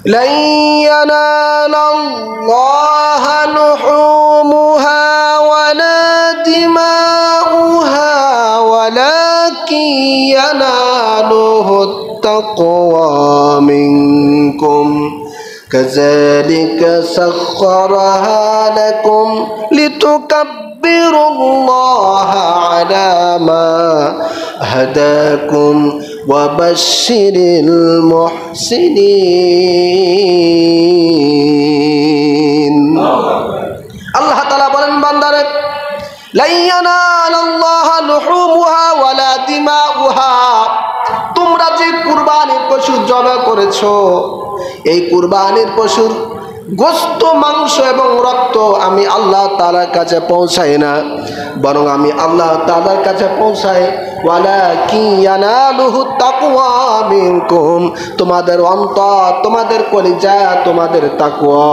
لن ينال الله لحومها ولا دماؤها ولكن يناله التقوى منكم كذلك سخرها لكم لتكبروا الله على ما هداكم وبشر المحسنين আল্লাহ তাআলা বলেন বান্দারে লা ইয়ানালাল্লাহু লুহুমুহা ওয়ালা দিমাউহা তোমরা যে কুরবানির পশু জবাই করেছো এই কুরবানির পশুর গোশত মাংস এবং রক্ত আমি আল্লাহ তাআলার কাছে পৌঁছাই না বরং আমি আল্লাহ তাআলার কাছে পৌঁছাই ওয়ালাকিন ইয়ানালুহু তাকওয়া মিনকুম তোমাদের অন্তর তোমাদের কলিজা তোমাদের তাকওয়া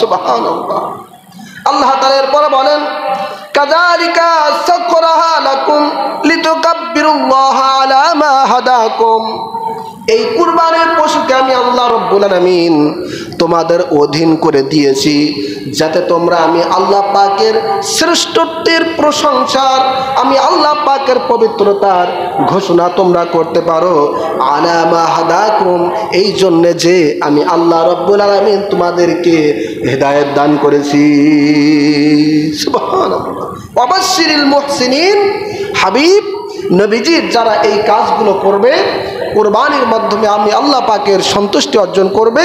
সুবহানাল্লাহ আল্লাহ তাআলা এরপর বলেন কাযালিকা সাখরাহা লাকুম লিতুকাব্বিরুল্লাহা আলা মা হাদাকুম এই কুরবানির পশুকে আমি আল্লাহ রাব্বুল আলামিন তোমাদের অধীন করে দিয়েছি যাতে তোমরা আমি আল্লাহ পাকের শ্রেষ্ঠত্বের প্রশংসার আমি আল্লাহ পাকের পবিত্রতার ঘোষণা তোমরা করতে পারো আলা মা হাদাকুম এই জন্য যে আমি আল্লাহ রাব্বুল আলামিন তোমাদেরকে হেদায়েত দান করেছি সুবহানাল্লাহ ওয়াবাশশিরিল মুহসিনিন হাবিব নবীজি যারা এই কাজগুলো করবে কুরবানির মাধ্যমে আমি আল্লাহ পাকের সন্তুষ্টি অর্জন করবে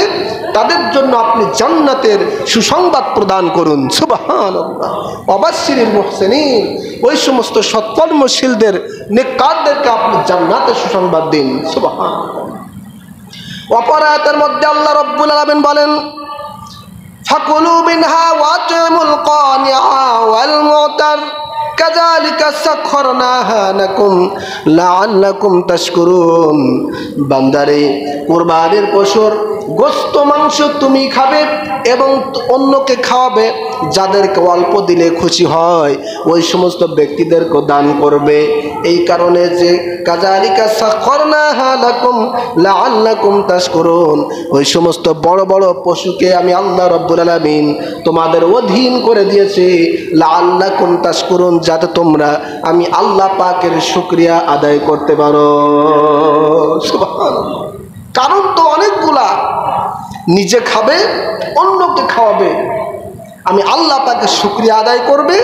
তাদের জন্য আপনি জান্নাতের সুসংবাদ প্রদান করুন সুবহানাল্লাহ ওয়াবাশশিরিল মুহসিনিন ওই সমস্ত সৎকর্মশীলদের নেককারদেরকে আপনি জান্নাতের সুসংবাদ দিন সুবহানাল্লাহ অপর আয়াতের মধ্যে আল্লাহ রাব্বুল আলামিন বলেন ফাকুলু মিনহা ওয়াতুমুল কানিআ ওয়াল মুতার কাযালিকা সাখখারনাহা লাকুম লাআল্লাকুম তাশকুরুন বান্দারে কুরবানির পশুর গোশত মাংস তুমি খাবে এবং অন্যকে খাওয়াবে যাদেরকে অল্প দিলে খুশি হয় ওই সমস্ত ব্যক্তিদেরকে দান করবে এই কারণে যে কাযালিকা সাখখারনাহা লাকুম লাআল্লাকুম তাশকুরুন ওই সমস্ত বড় বড় পশুকে আমি আল্লাহ রাব্বুল আলামিন তোমাদের অধীন করে দিয়েছি লাআল্লাকুম তাশকুরুন যাতে তোমরা আমি আল্লাহ পাকের শুকরিয়া আদায় করতে পারো সুবহানাল্লাহ কারণ তো অনেকগুলা নিজে খাবে অন্যকে খাওয়াবে আমি আল্লাহ পাকের শুকরিয়া আদায় করবে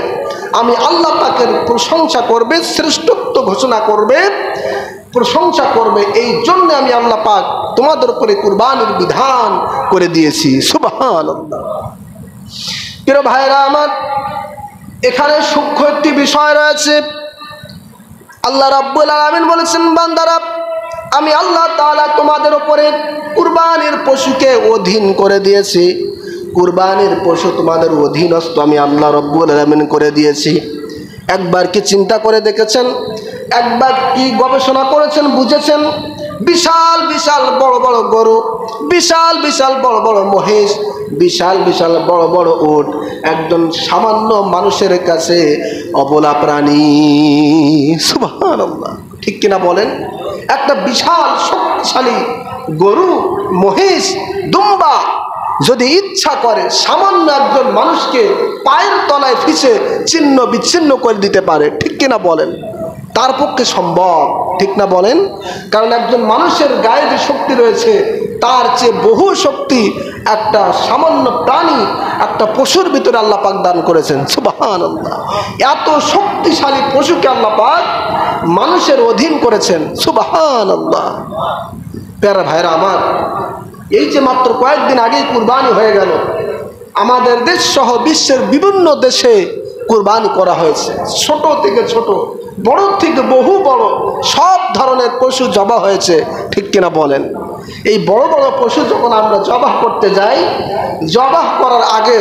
আমি আল্লাহ পাকের প্রশংসা করবে শ্রেষ্ঠত্ব ঘোষণা করবে প্রশংসা করবে এই জন্য আমি আল্লাহ পাক তোমাদের উপরে কুরবানির বিধান করে দিয়েছি সুবহানাল্লাহ প্রিয় ভাইরা আমার এখানে সূক্ষ্ম একটি বিষয় রয়েছে আল্লাহ রাব্বুল আলামিন বলেছেন বান্দারা আমি আল্লাহ তাআলা তোমাদের উপরে কুরবানির পশুকে অধীন করে দিয়েছি কুরবানির পশু তোমাদের অধীনস্থ আমি আল্লাহ রাব্বুল আলামিন করে দিয়েছি একবার কি চিন্তা করে দেখেছেন একবার কি গবেষণা করেছেন বুঝেছেন বিশাল বিশাল বড় বড় গরু বিশাল বিশাল বড় বড় মহিষ বিশাল বিশাল বড় বড় উট একজন সামান্য মানুষের কাছে অবলা প্রাণী সুবহানাল্লাহ ঠিক কিনা বলেন একটা বিশাল শক্তিশালী গরু মহিষ দুম্বা যদি ইচ্ছা করে সামান্য একজন মানুষকে পায়ের তলায় ফিসে ছিন্ন বিচ্ছিন্ন করে দিতে পারে ঠিক কিনা বলেন তার পক্ষে সম্ভব ঠিক না বলেন কারণ একজন মানুষের গায়ে যে শক্তি রয়েছে তার চেয়ে বহু শক্তি একটা সামান্য প্রাণী একটা পশুর ভিতরে আল্লাহ পাক দান করেছেন সুবহানাল্লাহ এত শক্তিশালী পশুকে আল্লাহ পাক মানুষের অধীন করেছেন সুবহানাল্লাহ প্যারা ভাইরা আমার এই যে মাত্র কয়েকদিন আগেই কুরবানি হয়ে গেল আমাদের দেশ সহ বিশ্বের বিভিন্ন দেশে কুরবানি করা হয়েছে ছোট থেকে ছোট বড় থেকে বহু বড় সব ধরনের পশু জবাই হয়েছে ঠিক কিনা বলেন এই বড় বড় পশু যখন আমরা জবাই করতে যাই জবাই করার আগে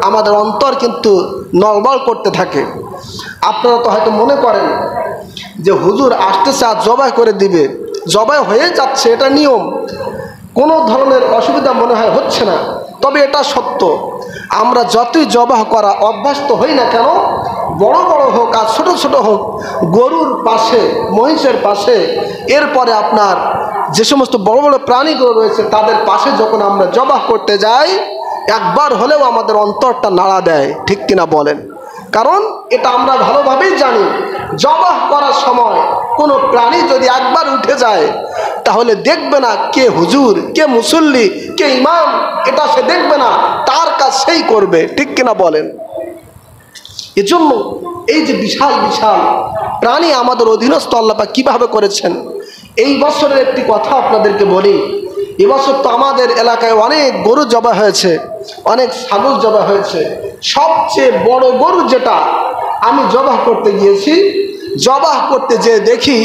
আমাদের অন্তর কিন্তু নড়বড় করতে থাকে আপনারা তো হয়তো মনে করেন যে হুজুর আসতেছে আর জবাই করে দিবে জবাই হয়ে যাচ্ছে এটা নিয়ম কোনো ধরনের অসুবিধা মনে হয় হচ্ছে না তবে এটা সত্য আমরা যতই জবাই করা অভ্যস্ত হই না কেন বড় বড় হোক আর ছোট ছোট হোক গরুর পাশে মহিষের পাশে এরপরে আপনার যে সমস্ত বড় বড় প্রাণীগুলো রয়েছে তাদের পাশে যখন আমরা জবাহ করতে যাই, একবার হলেও আমাদের অন্তরটা নাড়া দেয়, ঠিক কিনা বলেন? কারণ এটা আমরা ভালোভাবেই জানি, জবাহ করার সময় কোনো প্রাণী যদি একবার উঠে যায় তাহলে দেখবে না কে হুজুর, কে মুসল্লি, কে ইমাম, এটা সে দেখবে না, তার কাজ সেই করবে, ঠিক কিনা বলেন? এজন্য এই যে বিশাল বিশাল প্রাণী আমাদের অধীনস্থ আল্লাহ পাক কিভাবে করেছেন, এই বছরের একটি কথা আপনাদেরকে বলি। এবছর তো আমাদের এলাকায় অনেক গরু জবাই হয়েছে, অনেক ছাগল জবাই হয়েছে। সবচেয়ে বড় গরু যেটা আমি জবাহ করতে গিয়েছি, জবাহ করতে যেয়ে দেখি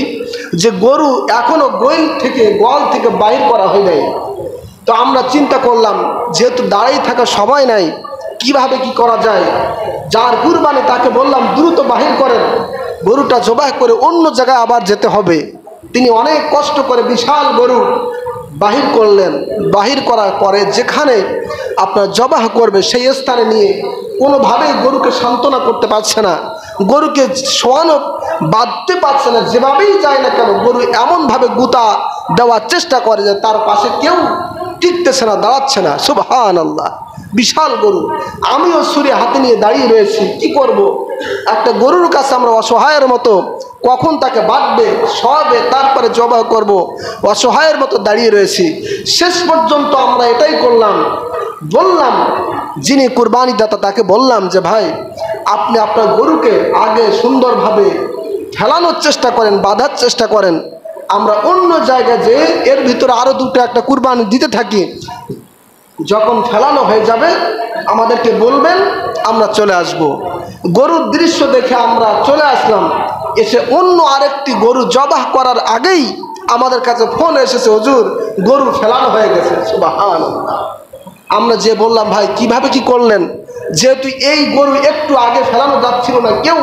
যে গরু এখনো গোয়াল থেকে বাইর করা হয় নাই। তো আমরা চিন্তা করলাম, যেহেতু দাঁড়িয়ে থাকার সময় নাই, কিভাবে কি করা যায়। যার কুরবানি তাকে বললাম দ্রুত বাহির করেন, গরুটা জবাহ করে অন্য জায়গায় আবার যেতে হবে। তিনি অনেক কষ্ট করে বিশাল গরু বাহির করলেন। বাহির করার পরে যেখানে আপনার জবাহ করবে সেই স্থানে নিয়ে কোনোভাবেই গরুকে সান্ত্বনা করতে পারছে না, গরুকে শোয়ানো বাঁধতে পারছে না। যেভাবেই যায় না কেন গরু এমনভাবে গুতা দেওয়ার চেষ্টা করে যে তার পাশে কেউ টিকতেছে না, দাঁড়াচ্ছে না। সুবহানাল্লাহ, বিশাল গরু। আমিও ছুরি হাতে নিয়ে দাঁড়িয়ে রয়েছি, কি করব। একটা গরুর কাছে আমরা অসহায়ের মতো, কখন তাকে বাঁধবে, শোয়াবে, তারপরে জবাহ করব, অসহায়ের মতো দাঁড়িয়ে রয়েছি। শেষ পর্যন্ত আমরা এটাই করলাম, বললাম যিনি কুরবানি দাতা তাকে বললাম যে ভাই, আপনি আপনার গরুকে আগে সুন্দরভাবে ফেলানোর চেষ্টা করেন, বাঁধার চেষ্টা করেন, আমরা অন্য জায়গায় যে এর ভিতরে আরও দুটো একটা কুরবানি দিতে থাকি, যখন ফেলানো হয়ে যাবে আমাদেরকে বলবেন, আমরা চলে আসব। গরুর দৃশ্য দেখে আমরা চলে আসলাম। এসে অন্য আরেকটি গরু জবাহ করার আগেই আমাদের কাছে ফোন এসেছে, হুজুর গরু ফেলানো হয়ে গেছে। সুবহানাল্লাহ। আমরা যে বললাম ভাই কিভাবে কি করলেন, যেহেতু এই গরু একটু আগে ফেলানো যাচ্ছিল না, কেউ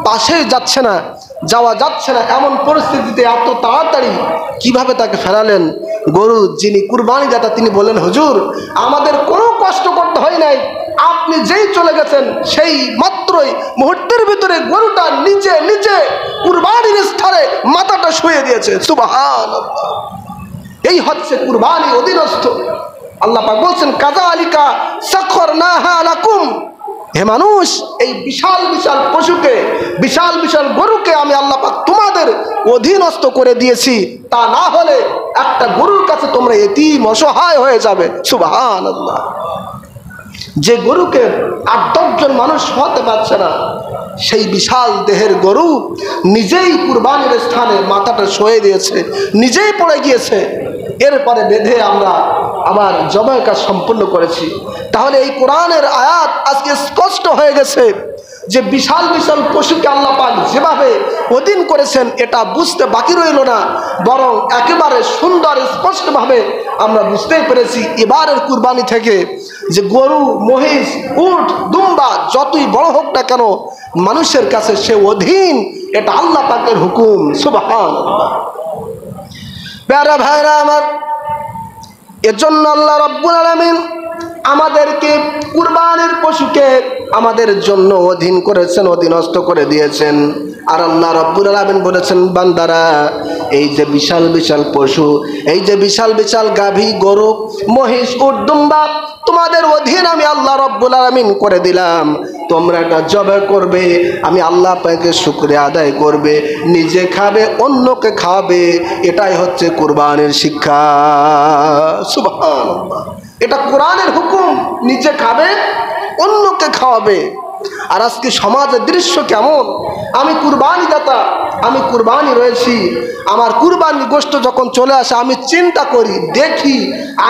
পাশেই যাচ্ছে না, যাওয়া যাচ্ছে না, এমন পরিস্থিতিতে এত তাড়াতাড়ি কিভাবে তাকে ফেরালেন? গরু যিনি কুরবানি দাতা তিনি বললেন, হুজুর আমাদের কোনো কষ্ট করতে হয় নাই, আপনি যেই চলে গেছেন সেই মাত্রই মুহূর্তের ভিতরে গরুটা নিজে নিজে কুরবানির স্থানে মাথাটা শুয়ে দিয়েছে। সুবহানাল্লাহ। এই হচ্ছে কুরবানি অধীনস্থ। আল্লাহ পাক বলছেন, কাযালিকা সাখখারনাহা লাকুম, হে মানুষ, এই বিশাল বিশাল পশুকে, বিশাল বিশাল গরুকে আমি আল্লাহ পাক তোমাদের অধীনস্থ করে দিয়েছি। তা না হলে একটা গরুর কাছে তোমরা এতিম অসহায় হয়ে যাবে। সুবহানাল্লাহ। যে গরুকে ৮-১০ জন মানুষ হতে পারছে না, সেই বিশাল দেহের গরু নিজেই কুরবানির স্থানে মাথাটা শুয়ে দিয়েছে, নিজেই পড়ে গিয়েছে। এরপরে বেঁধে আমরা আবার জবাইয়ের কাজ সম্পূর্ণ করেছি। তাহলে এই কোরআনের আয়াত আজকে স্পষ্ট হয়ে গেছে যে বিশাল বিশাল পশুকে আল্লাহ পাক যেভাবে অধীন করেছেন এটা বুঝতে বাকি রইল না, বরং একেবারে সুন্দর স্পষ্টভাবে আমরা বুঝতেই পেরেছি এবারের কুরবানি থেকে যে গরু, মহিষ, উট, দুম্বা যতই বড় হোক না কেন মানুষের কাছে সে অধীন, এটা আল্লাহ পাকের হুকুম। সুবহানাল্লাহ। প্যারা ভাইরা আমার, এজন্য আল্লাহ রাব্বুল আলামিন আমাদেরকে কুরবানির পশুকে আমাদের জন্য অধীন করেছেন, অধীনস্থ করে দিয়েছেন। আর আল্লাহ রাব্বুল আলামিন বলেছেন, বান্দারা এই যে বিশাল বিশাল পশু, এই যে বিশাল বিশাল গাভী, গরু, মহিষ, উট, দুম্বা তোমাদের অধীন আমি আল্লাহ রাব্বুল আলামিন করে দিলাম। তোমরা এটা জবাই করবে, আমি আল্লাহ পাকের শুকরিয়া আদায় করবে, নিজে খাবে, অন্যকে খাওয়াবে। এটাই হচ্ছে কুরবানির শিক্ষা। সুবহানাল্লাহ। এটা কোরআনের হুকুম, নিজে খাবে, অন্যকে খাওয়াবে। আর আজকে সমাজের দৃশ্য কেমন? আমি কুরবানি দাতা, আমি কুরবানি রয়েছি, আমার কুরবানি গোশত যখন চলে আসে আমি চিন্তা করি, দেখি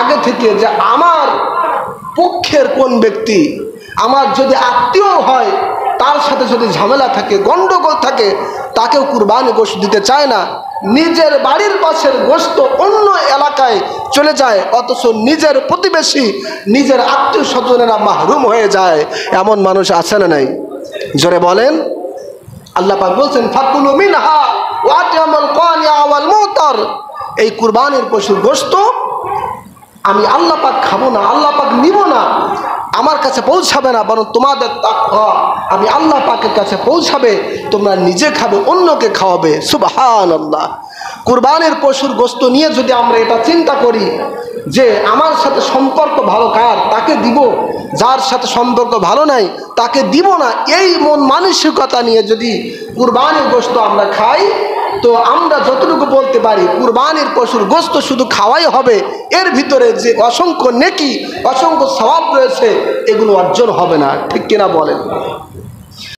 আগে থেকে যে আমার পক্ষের কোন ব্যক্তি, আমার যদি আত্মীয় হয় তার সাথে যদি ঝামেলা থাকে, গন্ডগোল থাকে, তাকেও কুরবানি গোশত দিতে চায় না। নিজের বাড়ির পাশের গোশত অন্য এলাকায় চলে যায়, অথচ নিজের প্রতিবেশী, নিজের আত্মীয় স্বজনেরা মাহরুম হয়ে যায়। এমন মানুষ আছে না নাই? জোরে বলেন। আল্লাহ পাক বলছেন, ফাকুলু মিনহা ওয়া আত'আমুল কানিআ ওয়াল মুতার। এই কুরবানির পশুর গোশত আমি আল্লাহ পাক খাবো না, আল্লাহ পাক নিব না, আমার কাছে পৌঁছাবে না, বরং তোমাদের তাকওয়া আমি আল্লাহ পাকের কাছে পৌঁছাবে। তোমরা নিজে খাবে, অন্যকে খাওয়াবে। সুবহানাল্লাহ। কুরবানির পশুর গোশত নিয়ে যদি আমরা এটা চিন্তা করি যে আমার সাথে সম্পর্ক ভালো কার তাকে দিব, যার সাথে সম্পর্ক ভালো নাই তাকে দিব না, এই মন মানসিকতা নিয়ে যদি কুরবানির গোশত আমরা খাই, তো আমরা যতটুকু বলতে পারি কুরবানির পশুর গোশত শুধু খাওয়াই হবে, এর ভিতরে যে অসংখ্য নেকি অসংখ্য সওয়াব রয়েছে এগুলো অর্জন হবে না। ঠিক কিনা বলেন?